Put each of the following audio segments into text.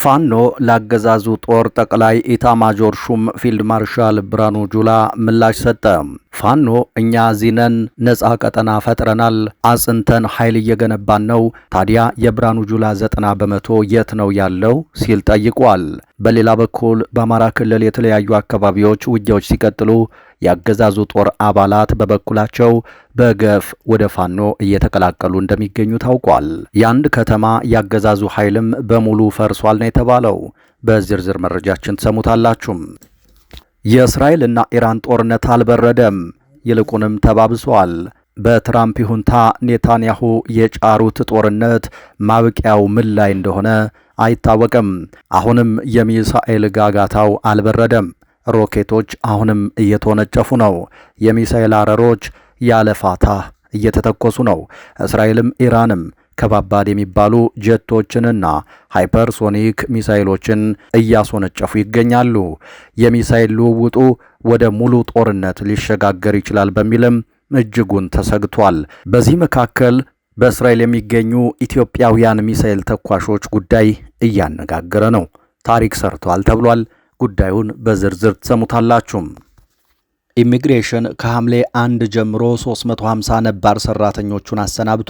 ፋኖ ላገዛዙ ጦር ጠቅላይ ኢታማጆር ሹም ፊልድ ማርሻል ብርሃኑ ጁላ ምላሽ ሰጠ። ፋኖ እኛ ዚነን ነፃ ቀጠና ፈጥረናል፣ አጽንተን ኃይል እየገነባን ነው። ታዲያ የብርሃኑ ጁላ 90 በመቶ የት ነው ያለው ሲል ጠይቋል። በሌላ በኩል በአማራ ክልል የተለያዩ አካባቢዎች ውጊያዎች ሲቀጥሉ ያገዛዙ ጦር አባላት በበኩላቸው በገፍ ወደ ፋኖ እየተቀላቀሉ እንደሚገኙ ታውቋል። የአንድ ከተማ ያገዛዙ ኃይልም በሙሉ ፈርሷል ነው የተባለው። በዝርዝር መረጃችን ትሰሙታላችሁ። የእስራኤልና ኢራን ጦርነት አልበረደም፣ ይልቁንም ተባብሷል። በትራምፕ ይሁንታ ኔታንያሁ የጫሩት ጦርነት ማብቂያው ምን ላይ እንደሆነ አይታወቅም። አሁንም የሚሳኤል ጋጋታው አልበረደም። ሮኬቶች አሁንም እየተወነጨፉ ነው። የሚሳኤል አረሮች ያለ ፋታ እየተተኮሱ ነው። እስራኤልም ኢራንም ከባባድ የሚባሉ ጀቶችንና ሃይፐርሶኒክ ሚሳኤሎችን እያስወነጨፉ ይገኛሉ። የሚሳኤል ልውውጡ ወደ ሙሉ ጦርነት ሊሸጋገር ይችላል በሚልም እጅጉን ተሰግቷል። በዚህ መካከል በእስራኤል የሚገኙ ኢትዮጵያውያን ሚሳኤል ተኳሾች ጉዳይ እያነጋገረ ነው። ታሪክ ሰርቷል ተብሏል። ጉዳዩን በዝርዝር ትሰሙታላችሁ። ኢሚግሬሽን ከሐምሌ 1 ጀምሮ 350 ነባር ሰራተኞቹን አሰናብቶ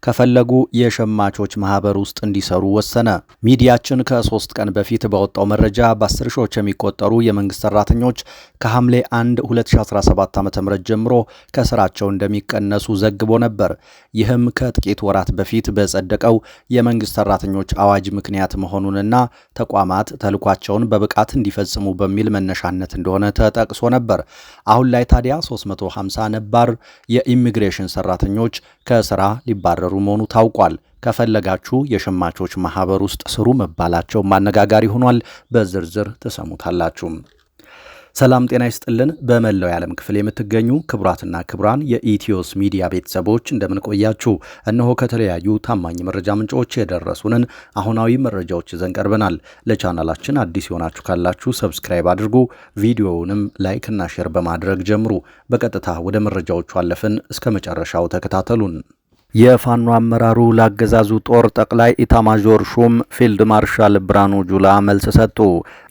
ከፈለጉ የሸማቾች ማህበር ውስጥ እንዲሰሩ ወሰነ። ሚዲያችን ከ3 ቀን በፊት ባወጣው መረጃ በ10 ሺዎች የሚቆጠሩ የመንግስት ሰራተኞች ከሐምሌ 1 2017 ዓ.ም ጀምሮ ከስራቸው እንደሚቀነሱ ዘግቦ ነበር። ይህም ከጥቂት ወራት በፊት በጸደቀው የመንግስት ሰራተኞች አዋጅ ምክንያት መሆኑንና ተቋማት ተልኳቸውን በብቃት እንዲፈጽሙ በሚል መነሻነት እንደሆነ ተጠቅሶ ነበር። አሁን ላይ ታዲያ 350 ነባር የኢሚግሬሽን ሰራተኞች ከስራ ሊባረሩ መሆኑ ታውቋል። ከፈለጋችሁ የሸማቾች ማህበር ውስጥ ስሩ መባላቸው ማነጋጋሪ ሆኗል። በዝርዝር ተሰሙታላችሁ። ሰላም ጤና ይስጥልን። በመላው የዓለም ክፍል የምትገኙ ክቡራትና ክቡራን የኢትዮስ ሚዲያ ቤተሰቦች እንደምንቆያችሁ፣ እነሆ ከተለያዩ ታማኝ መረጃ ምንጮች የደረሱንን አሁናዊ መረጃዎች ይዘን ቀርበናል። ለቻናላችን አዲስ የሆናችሁ ካላችሁ ሰብስክራይብ አድርጉ፣ ቪዲዮውንም ላይክ እና ሼር በማድረግ ጀምሩ። በቀጥታ ወደ መረጃዎቹ አለፍን። እስከ መጨረሻው ተከታተሉን። የፋኖ አመራሩ ላገዛዙ ጦር ጠቅላይ ኢታማዦር ሹም ፊልድ ማርሻል ብርሃኑ ጁላ መልስ ሰጡ።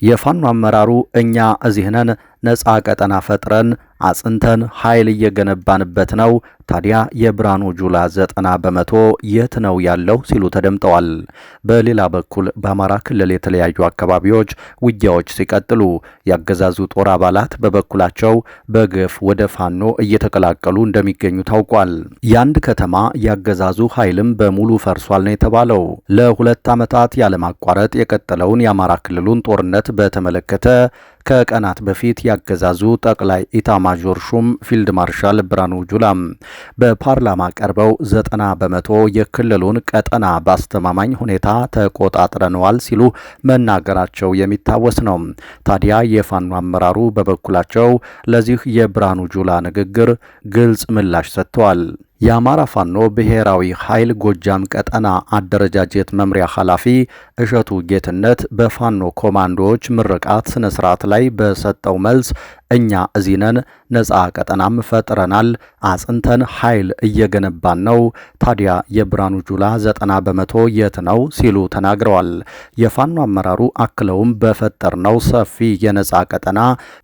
የፋኖ አመራሩ እኛ እዚህ ነን፣ ነፃ ቀጠና ፈጥረን አጽንተን ኃይል እየገነባንበት ነው። ታዲያ የብርሃኑ ጁላ 90 በመቶ የት ነው ያለው ሲሉ ተደምጠዋል። በሌላ በኩል በአማራ ክልል የተለያዩ አካባቢዎች ውጊያዎች ሲቀጥሉ ያገዛዙ ጦር አባላት በበኩላቸው በግፍ ወደ ፋኖ እየተቀላቀሉ እንደሚገኙ ታውቋል። የአንድ ከተማ ያገዛዙ ኃይልም በሙሉ ፈርሷል ነው የተባለው። ለ2 ዓመታት ያለማቋረጥ የቀጠለውን የአማራ ክልሉን ጦርነት በተመለከተ ከቀናት በፊት ያገዛዙ ጠቅላይ ኢታማዦር ሹም ፊልድ ማርሻል ብርሃኑ ጁላ በፓርላማ ቀርበው 90 በመቶ የክልሉን ቀጠና በአስተማማኝ ሁኔታ ተቆጣጥረነዋል ሲሉ መናገራቸው የሚታወስ ነው። ታዲያ የፋኖ አመራሩ በበኩላቸው ለዚህ የብርሃኑ ጁላ ንግግር ግልጽ ምላሽ ሰጥተዋል። የአማራ ፋኖ ብሔራዊ ኃይል ጎጃም ቀጠና አደረጃጀት መምሪያ ኃላፊ እሸቱ ጌትነት በፋኖ ኮማንዶዎች ምርቃት ስነ ስርዓት ላይ በሰጠው መልስ እኛ እዚህ ነን፣ ነፃ ቀጠናም ፈጥረናል፣ አጽንተን ኃይል እየገነባን ነው። ታዲያ የብርሃኑ ጁላ 90 በመቶ የት ነው ሲሉ ተናግረዋል። የፋኖ አመራሩ አክለውም በፈጠርነው ሰፊ የነፃ ቀጠና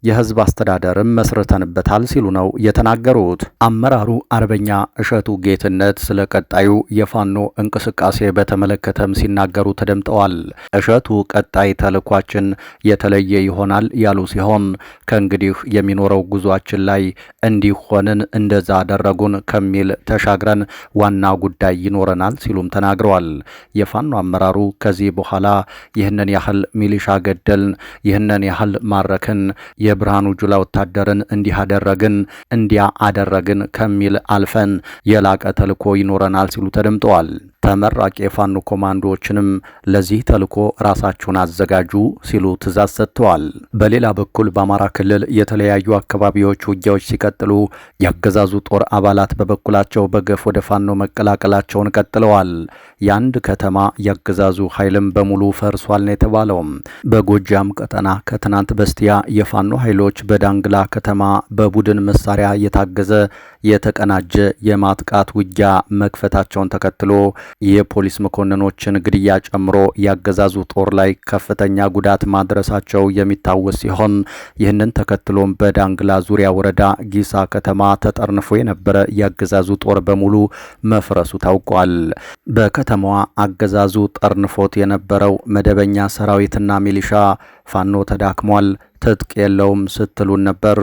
የህዝብ አስተዳደርም መስርተንበታል ሲሉ ነው የተናገሩት። አመራሩ አርበኛ እሸቱ ጌትነት ስለ ቀጣዩ የፋኖ እንቅስቃሴ በተመለከተም ሲናገሩ ተደምጠዋል። እሸቱ ቀጣይ ተልኳችን የተለየ ይሆናል ያሉ ሲሆን ከእንግዲህ የሚኖረው ጉዟችን ላይ እንዲሆንን እንደዛ አደረጉን ከሚል ተሻግረን ዋና ጉዳይ ይኖረናል ሲሉም ተናግረዋል። የፋኖ አመራሩ ከዚህ በኋላ ይህንን ያህል ሚሊሻ ገደልን፣ ይህንን ያህል ማረክን፣ የብርሃኑ ጁላ ወታደርን እንዲህ አደረግን እንዲያ አደረግን ከሚል አልፈን የላቀ ተልኮ ይኖረናል ሲሉ ተደምጠዋል። ተመራቂ የፋኖ ኮማንዶዎችንም ለዚህ ተልኮ ራሳቸውን አዘጋጁ ሲሉ ትዕዛዝ ሰጥተዋል። በሌላ በኩል በአማራ ክልል የተለያዩ አካባቢዎች ውጊያዎች ሲቀጥሉ ያገዛዙ ጦር አባላት በበኩላቸው በገፍ ወደ ፋኖ መቀላቀላቸውን ቀጥለዋል። የአንድ ከተማ ያገዛዙ ኃይልም በሙሉ ፈርሷል ነው የተባለው። በጎጃም ቀጠና ከትናንት በስቲያ የፋኖ ኃይሎች በዳንግላ ከተማ በቡድን መሳሪያ የታገዘ የተቀናጀ የማጥቃት ውጊያ መክፈታቸውን ተከትሎ የፖሊስ መኮንኖችን ግድያ ጨምሮ ያገዛዙ ጦር ላይ ከፍተኛ ጉዳት ማድረሳቸው የሚታወስ ሲሆን ይህንን ተከትሎም በዳንግላ ዙሪያ ወረዳ ጊሳ ከተማ ተጠርንፎ የነበረ ያገዛዙ ጦር በሙሉ መፍረሱ ታውቋል። በከተማዋ አገዛዙ ጠርንፎት የነበረው መደበኛ ሰራዊትና ሚሊሻ ፋኖ ተዳክሟል፣ ትጥቅ የለውም ስትሉን ነበር።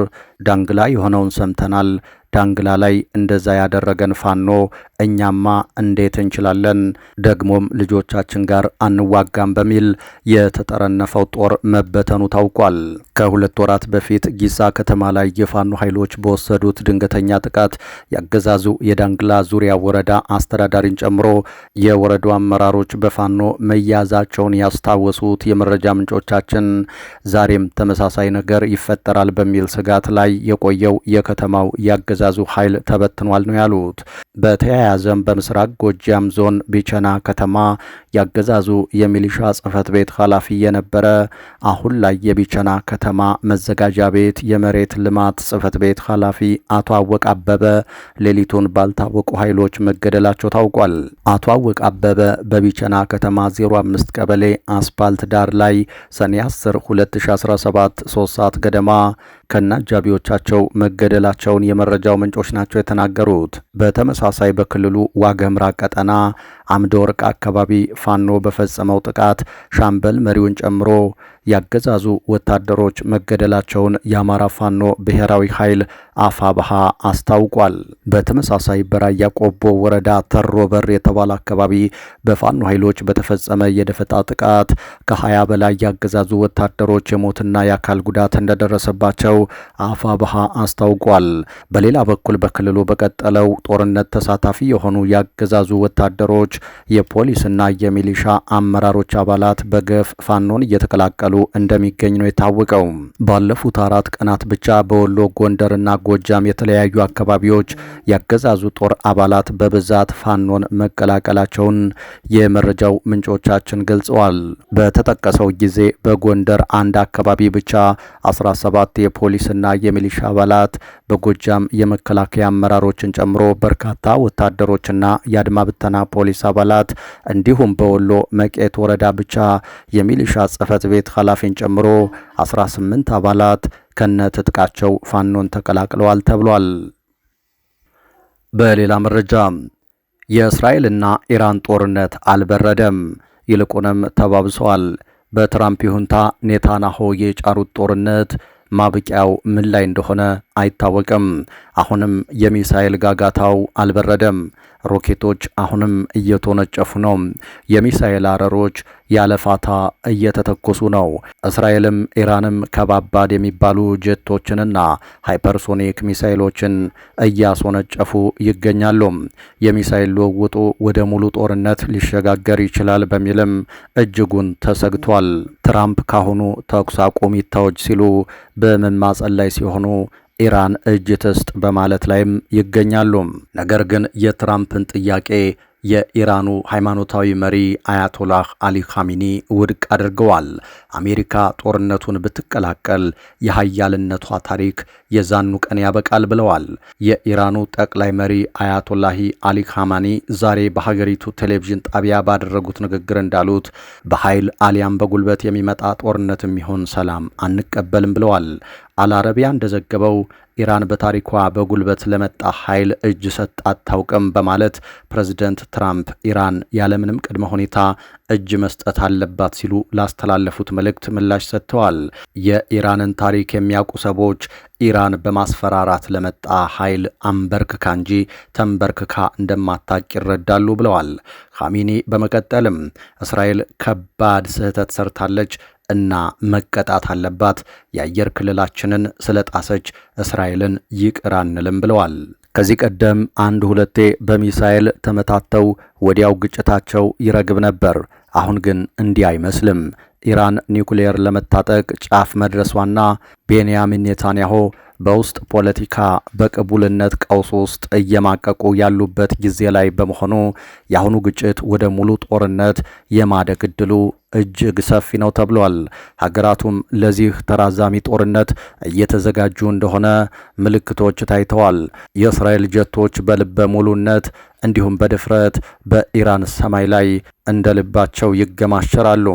ዳንግላ የሆነውን ሰምተናል። ዳንግላ ላይ እንደዛ ያደረገን ፋኖ እኛማ እንዴት እንችላለን? ደግሞም ልጆቻችን ጋር አንዋጋም በሚል የተጠረነፈው ጦር መበተኑ ታውቋል። ከ2 ወራት በፊት ጊሳ ከተማ ላይ የፋኖ ኃይሎች በወሰዱት ድንገተኛ ጥቃት ያገዛዙ የዳንግላ ዙሪያ ወረዳ አስተዳዳሪን ጨምሮ የወረዳው አመራሮች በፋኖ መያዛቸውን ያስታወሱት የመረጃ ምንጮቻችን ዛሬም ተመሳሳይ ነገር ይፈጠራል በሚል ስጋት ላይ የቆየው የከተማው ያገዛዙ ኃይል ተበትኗል ነው ያሉት። በተያያዘም በምስራቅ ጎጃም ዞን ቢቸና ከተማ ያገዛዙ የሚሊሻ ጽሕፈት ቤት ኃላፊ የነበረ አሁን ላይ የቢቸና ከተማ መዘጋጃ ቤት የመሬት ልማት ጽሕፈት ቤት ኃላፊ አቶ አወቅ አበበ ሌሊቱን ባልታወቁ ኃይሎች መገደላቸው ታውቋል። አቶ አወቅ አበበ በቢቸና ከተማ 05 ቀበሌ አስፓልት ዳር ላይ ሰኔ 10 2017 3 ሰዓት ገደማ ከነአጃቢዎቻቸው መገደላቸውን የመረጃው ምንጮች ናቸው የተናገሩት። በተመሳሳይ በክልሉ ዋገምራ ቀጠና አምደ ወርቅ አካባቢ ፋኖ በፈጸመው ጥቃት ሻምበል መሪውን ጨምሮ ያገዛዙ ወታደሮች መገደላቸውን የአማራ ፋኖ ብሔራዊ ኃይል አፋብሃ አስታውቋል። በተመሳሳይ በራያ ቆቦ ወረዳ ተሮበር የተባለ አካባቢ በፋኖ ኃይሎች በተፈጸመ የደፈጣ ጥቃት ከ20 በላይ ያገዛዙ ወታደሮች የሞትና የአካል ጉዳት እንደደረሰባቸው አፋብሃ አስታውቋል። በሌላ በኩል በክልሉ በቀጠለው ጦርነት ተሳታፊ የሆኑ ያገዛዙ ወታደሮች የፖሊስና የሚሊሻ አመራሮች አባላት በገፍ ፋኖን እየተቀላቀሉ እንደሚገኝ ነው የታወቀው። ባለፉት 4 ቀናት ብቻ በወሎ ጎንደርና ጎጃም የተለያዩ አካባቢዎች ያገዛዙ ጦር አባላት በብዛት ፋኖን መቀላቀላቸውን የመረጃው ምንጮቻችን ገልጸዋል። በተጠቀሰው ጊዜ በጎንደር አንድ አካባቢ ብቻ 17 የፖሊስና የሚሊሻ አባላት በጎጃም የመከላከያ አመራሮችን ጨምሮ በርካታ ወታደሮችና የአድማ ብተና ፖሊስ አባላት እንዲሁም በወሎ መቄት ወረዳ ብቻ የሚሊሻ ጽሕፈት ቤት ኃላፊን ጨምሮ 18 አባላት ከነትጥቃቸው ፋኖን ተቀላቅለዋል ተብሏል። በሌላ መረጃ የእስራኤልና ኢራን ጦርነት አልበረደም፣ ይልቁንም ተባብሰዋል። በትራምፕ ይሁንታ ኔታንያሁ የጫሩት ጦርነት ማብቂያው ምን ላይ እንደሆነ አይታወቅም። አሁንም የሚሳኤል ጋጋታው አልበረደም። ሮኬቶች አሁንም እየተወነጨፉ ነው። የሚሳኤል አረሮች ያለፋታ እየተተኮሱ ነው። እስራኤልም ኢራንም ከባባድ የሚባሉ ጀቶችንና ሃይፐርሶኒክ ሚሳኤሎችን እያስወነጨፉ ይገኛሉ። የሚሳኤል ልውውጡ ወደ ሙሉ ጦርነት ሊሸጋገር ይችላል በሚልም እጅጉን ተሰግቷል። ትራምፕ ካሁኑ ተኩስ አቁም ይታወጅ ሲሉ በመማጸን ላይ ሲሆኑ ኢራን እጅ ትስጥ በማለት ላይም ይገኛሉ። ነገር ግን የትራምፕን ጥያቄ የኢራኑ ሃይማኖታዊ መሪ አያቶላህ አሊ ኻሜኒ ውድቅ አድርገዋል። አሜሪካ ጦርነቱን ብትቀላቀል የሀያልነቷ ታሪክ የዛኑ ቀን ያበቃል ብለዋል። የኢራኑ ጠቅላይ መሪ አያቶላህ አሊ ኻሜኒ ዛሬ በሀገሪቱ ቴሌቪዥን ጣቢያ ባደረጉት ንግግር እንዳሉት በኃይል አሊያም በጉልበት የሚመጣ ጦርነትም ይሁን ሰላም አንቀበልም ብለዋል። አልአረቢያ እንደዘገበው ኢራን በታሪኳ በጉልበት ለመጣ ኃይል እጅ ሰጥ አታውቅም በማለት ፕሬዝደንት ትራምፕ ኢራን ያለምንም ቅድመ ሁኔታ እጅ መስጠት አለባት ሲሉ ላስተላለፉት መልእክት ምላሽ ሰጥተዋል። የኢራንን ታሪክ የሚያውቁ ሰዎች ኢራን በማስፈራራት ለመጣ ኃይል አንበርክካ እንጂ ተንበርክካ እንደማታውቅ ይረዳሉ ብለዋል። ኻሜኒ በመቀጠልም እስራኤል ከባድ ስህተት ሰርታለች እና መቀጣት አለባት። የአየር ክልላችንን ስለጣሰች እስራኤልን ይቅር አንልም ብለዋል። ከዚህ ቀደም 1-2 በሚሳኤል ተመታተው ወዲያው ግጭታቸው ይረግብ ነበር። አሁን ግን እንዲህ አይመስልም። ኢራን ኒውክሌር ለመታጠቅ ጫፍ መድረሷና ቤንያሚን ኔታንያሁ በውስጥ ፖለቲካ በቅቡልነት ቀውስ ውስጥ እየማቀቁ ያሉበት ጊዜ ላይ በመሆኑ የአሁኑ ግጭት ወደ ሙሉ ጦርነት የማደግ ዕድሉ እጅግ ሰፊ ነው ተብሏል። ሀገራቱም ለዚህ ተራዛሚ ጦርነት እየተዘጋጁ እንደሆነ ምልክቶች ታይተዋል። የእስራኤል ጀቶች በልበ ሙሉነት እንዲሁም በድፍረት በኢራን ሰማይ ላይ እንደ ልባቸው ይገማሸራሉ።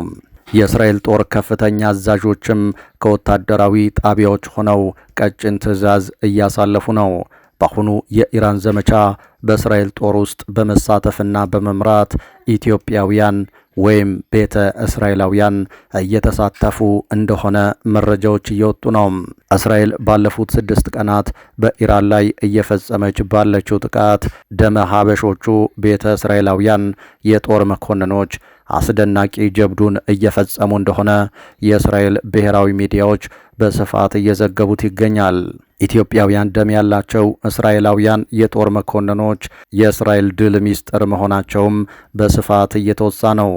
የእስራኤል ጦር ከፍተኛ አዛዦችም ከወታደራዊ ጣቢያዎች ሆነው ቀጭን ትዕዛዝ እያሳለፉ ነው። በአሁኑ የኢራን ዘመቻ በእስራኤል ጦር ውስጥ በመሳተፍና በመምራት ኢትዮጵያውያን ወይም ቤተ እስራኤላውያን እየተሳተፉ እንደሆነ መረጃዎች እየወጡ ነው። እስራኤል ባለፉት 6 ቀናት በኢራን ላይ እየፈጸመች ባለችው ጥቃት ደመ ሀበሾቹ ቤተ እስራኤላውያን የጦር መኮንኖች አስደናቂ ጀብዱን እየፈጸሙ እንደሆነ የእስራኤል ብሔራዊ ሚዲያዎች በስፋት እየዘገቡት ይገኛል። ኢትዮጵያውያን ደም ያላቸው እስራኤላውያን የጦር መኮንኖች የእስራኤል ድል ሚስጥር መሆናቸውም በስፋት እየተወሳ ነው።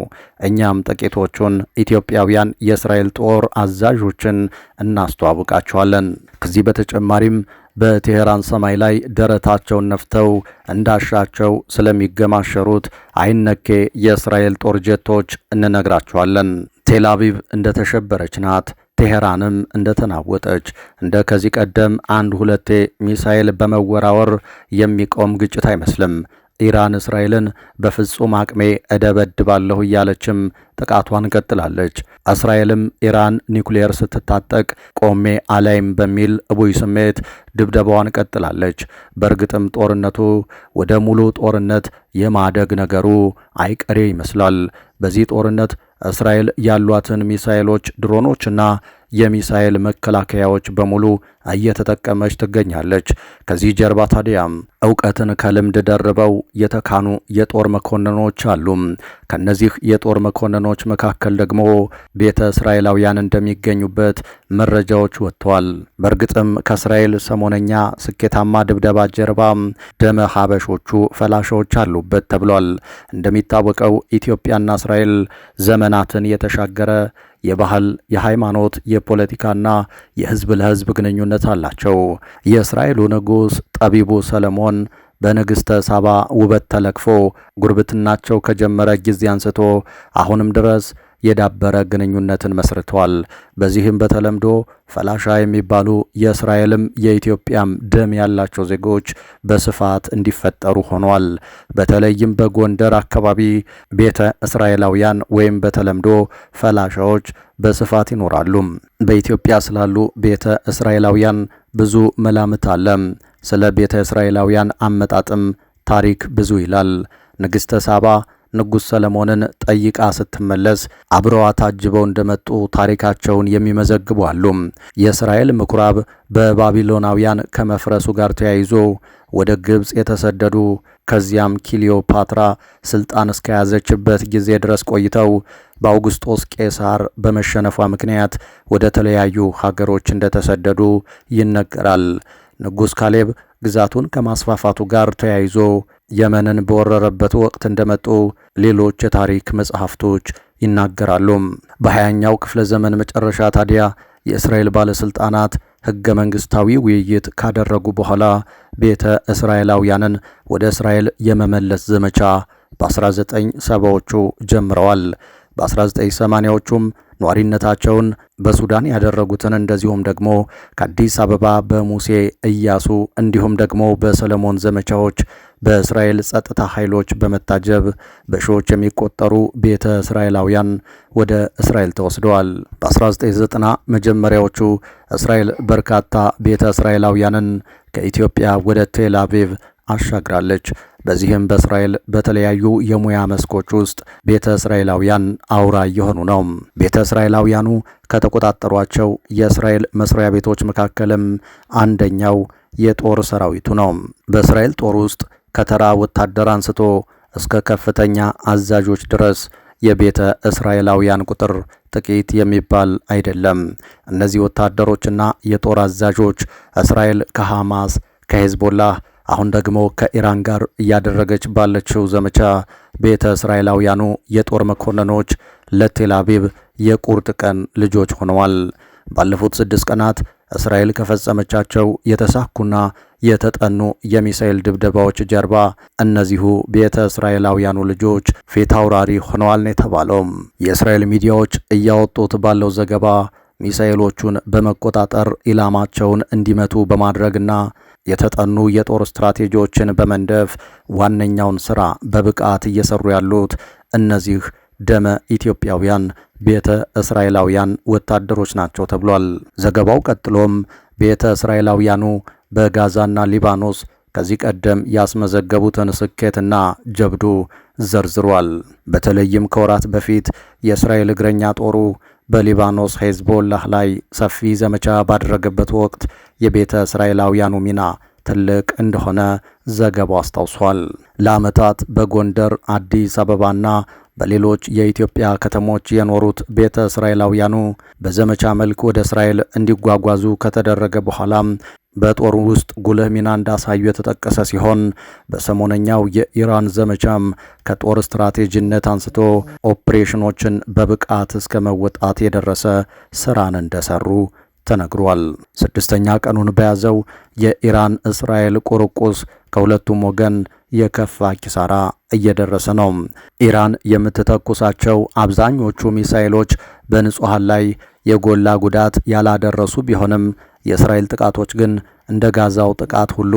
እኛም ጥቂቶቹን ኢትዮጵያውያን የእስራኤል ጦር አዛዦችን እናስተዋውቃቸዋለን። ከዚህ በተጨማሪም በቴሄራን ሰማይ ላይ ደረታቸውን ነፍተው እንዳሻቸው ስለሚገማሸሩት አይነኬ የእስራኤል ጦር ጀቶች እንነግራቸዋለን። ቴል አቪቭ እንደተሸበረች ናት። ቴሄራንም እንደተናወጠች። እንደ ከዚህ ቀደም 1-2 ሚሳኤል በመወራወር የሚቆም ግጭት አይመስልም። ኢራን እስራኤልን በፍጹም አቅሜ እደበድባለሁ እያለችም ጥቃቷን ቀጥላለች። እስራኤልም ኢራን ኒውክሌር ስትታጠቅ ቆሜ አላይም በሚል እቡይ ስሜት ድብደባዋን ቀጥላለች። በእርግጥም ጦርነቱ ወደ ሙሉ ጦርነት የማደግ ነገሩ አይቀሬ ይመስላል። በዚህ ጦርነት እስራኤል ያሏትን ሚሳኤሎች፣ ድሮኖችና የሚሳኤል መከላከያዎች በሙሉ እየተጠቀመች ትገኛለች። ከዚህ ጀርባ ታዲያም ዕውቀትን ከልምድ ደርበው የተካኑ የጦር መኮንኖች አሉ። ከነዚህ የጦር መኮንኖች መካከል ደግሞ ቤተ እስራኤላውያን እንደሚገኙበት መረጃዎች ወጥተዋል። በእርግጥም ከእስራኤል ሰሞነኛ ስኬታማ ድብደባ ጀርባ ደመ ሀበሾቹ ፈላሾች አሉበት ተብሏል። እንደሚታወቀው ኢትዮጵያና እስራኤል ዘመናትን የተሻገረ የባህል፣ የሃይማኖት፣ የፖለቲካና የህዝብ ለህዝብ ግንኙነት አላቸው። የእስራኤሉ ንጉሥ ጠቢቡ ሰለሞን በንግሥተ ሳባ ውበት ተለክፎ ጉርብትናቸው ከጀመረ ጊዜ አንስቶ አሁንም ድረስ የዳበረ ግንኙነትን መስርተዋል። በዚህም በተለምዶ ፈላሻ የሚባሉ የእስራኤልም የኢትዮጵያም ደም ያላቸው ዜጎች በስፋት እንዲፈጠሩ ሆኗል። በተለይም በጎንደር አካባቢ ቤተ እስራኤላውያን ወይም በተለምዶ ፈላሻዎች በስፋት ይኖራሉ። በኢትዮጵያ ስላሉ ቤተ እስራኤላውያን ብዙ መላምት አለ። ስለ ቤተ እስራኤላውያን አመጣጥም ታሪክ ብዙ ይላል። ንግሥተ ሳባ ንጉሥ ሰለሞንን ጠይቃ ስትመለስ አብረዋ ታጅበው እንደመጡ ታሪካቸውን የሚመዘግቡ አሉ። የእስራኤል ምኩራብ በባቢሎናውያን ከመፍረሱ ጋር ተያይዞ ወደ ግብጽ የተሰደዱ ከዚያም ክሊዮፓትራ ስልጣን እስከያዘችበት ጊዜ ድረስ ቆይተው በአውግስጦስ ቄሳር በመሸነፏ ምክንያት ወደ ተለያዩ ሀገሮች እንደተሰደዱ ይነገራል። ንጉሥ ካሌብ ግዛቱን ከማስፋፋቱ ጋር ተያይዞ የመንን በወረረበት ወቅት እንደመጡ ሌሎች የታሪክ መጽሐፍቶች ይናገራሉ። በ20ኛው ክፍለ ዘመን መጨረሻ ታዲያ የእስራኤል ባለስልጣናት ሕገ መንግስታዊ ውይይት ካደረጉ በኋላ ቤተ እስራኤላውያንን ወደ እስራኤል የመመለስ ዘመቻ በ1970ዎቹ ጀምረዋል። በ1980ዎቹም ኗሪነታቸውን በሱዳን ያደረጉትን እንደዚሁም ደግሞ ከአዲስ አበባ በሙሴ ኢያሱ እንዲሁም ደግሞ በሰለሞን ዘመቻዎች በእስራኤል ጸጥታ ኃይሎች በመታጀብ በሺዎች የሚቆጠሩ ቤተ እስራኤላውያን ወደ እስራኤል ተወስደዋል። በ1990 መጀመሪያዎቹ እስራኤል በርካታ ቤተ እስራኤላውያንን ከኢትዮጵያ ወደ ቴል አቪቭ አሻግራለች። በዚህም በእስራኤል በተለያዩ የሙያ መስኮች ውስጥ ቤተ እስራኤላውያን አውራ እየሆኑ ነው። ቤተ እስራኤላውያኑ ከተቆጣጠሯቸው የእስራኤል መስሪያ ቤቶች መካከልም አንደኛው የጦር ሰራዊቱ ነው። በእስራኤል ጦር ውስጥ ከተራ ወታደር አንስቶ እስከ ከፍተኛ አዛዦች ድረስ የቤተ እስራኤላውያን ቁጥር ጥቂት የሚባል አይደለም። እነዚህ ወታደሮችና የጦር አዛዦች እስራኤል ከሐማስ ከሄዝቦላህ አሁን ደግሞ ከኢራን ጋር እያደረገች ባለችው ዘመቻ ቤተ እስራኤላውያኑ የጦር መኮንኖች ለቴል አቪቭ የቁርጥ ቀን ልጆች ሆነዋል። ባለፉት 6 ቀናት እስራኤል ከፈጸመቻቸው የተሳኩና የተጠኑ የሚሳኤል ድብደባዎች ጀርባ እነዚሁ ቤተ እስራኤላውያኑ ልጆች ፊት አውራሪ ሆነዋል ነው የተባለው። የእስራኤል ሚዲያዎች እያወጡት ባለው ዘገባ ሚሳኤሎቹን በመቆጣጠር ኢላማቸውን እንዲመቱ በማድረግና የተጠኑ የጦር ስትራቴጂዎችን በመንደፍ ዋነኛውን ሥራ በብቃት እየሰሩ ያሉት እነዚህ ደመ ኢትዮጵያውያን ቤተ እስራኤላውያን ወታደሮች ናቸው ተብሏል። ዘገባው ቀጥሎም ቤተ እስራኤላውያኑ በጋዛና ሊባኖስ ከዚህ ቀደም ያስመዘገቡትን ስኬትና ጀብዱ ዘርዝሯል። በተለይም ከወራት በፊት የእስራኤል እግረኛ ጦሩ በሊባኖስ ሄዝቦላህ ላይ ሰፊ ዘመቻ ባደረገበት ወቅት የቤተ እስራኤላውያኑ ሚና ትልቅ እንደሆነ ዘገባው አስታውሷል። ለዓመታት በጎንደር፣ አዲስ አበባና በሌሎች የኢትዮጵያ ከተሞች የኖሩት ቤተ እስራኤላውያኑ በዘመቻ መልክ ወደ እስራኤል እንዲጓጓዙ ከተደረገ በኋላም በጦሩ ውስጥ ጉልህ ሚና እንዳሳዩ የተጠቀሰ ሲሆን በሰሞነኛው የኢራን ዘመቻም ከጦር ስትራቴጂነት አንስቶ ኦፕሬሽኖችን በብቃት እስከ መወጣት የደረሰ ስራን እንደሰሩ ተነግሯል። 6ኛ ቀኑን በያዘው የኢራን እስራኤል ቁርቁስ ከሁለቱም ወገን የከፋ ኪሳራ እየደረሰ ነው። ኢራን የምትተኩሳቸው አብዛኞቹ ሚሳኤሎች በንጹሃን ላይ የጎላ ጉዳት ያላደረሱ ቢሆንም የእስራኤል ጥቃቶች ግን እንደ ጋዛው ጥቃት ሁሉ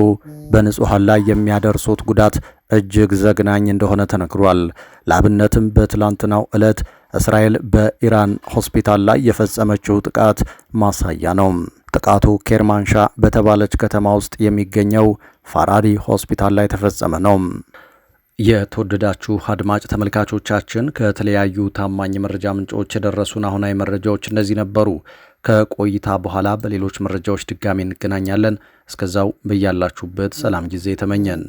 በንጹሃን ላይ የሚያደርሱት ጉዳት እጅግ ዘግናኝ እንደሆነ ተነግሯል። ለአብነትም በትላንትናው ዕለት እስራኤል በኢራን ሆስፒታል ላይ የፈጸመችው ጥቃት ማሳያ ነው። ጥቃቱ ኬርማንሻ በተባለች ከተማ ውስጥ የሚገኘው ፋራሪ ሆስፒታል ላይ ተፈጸመ ነው። የተወደዳችሁ አድማጭ ተመልካቾቻችን ከተለያዩ ታማኝ መረጃ ምንጮች የደረሱን አሁናዊ መረጃዎች እነዚህ ነበሩ። ከቆይታ በኋላ በሌሎች መረጃዎች ድጋሚ እንገናኛለን። እስከዛው በያላችሁበት ሰላም ጊዜ ተመኘን።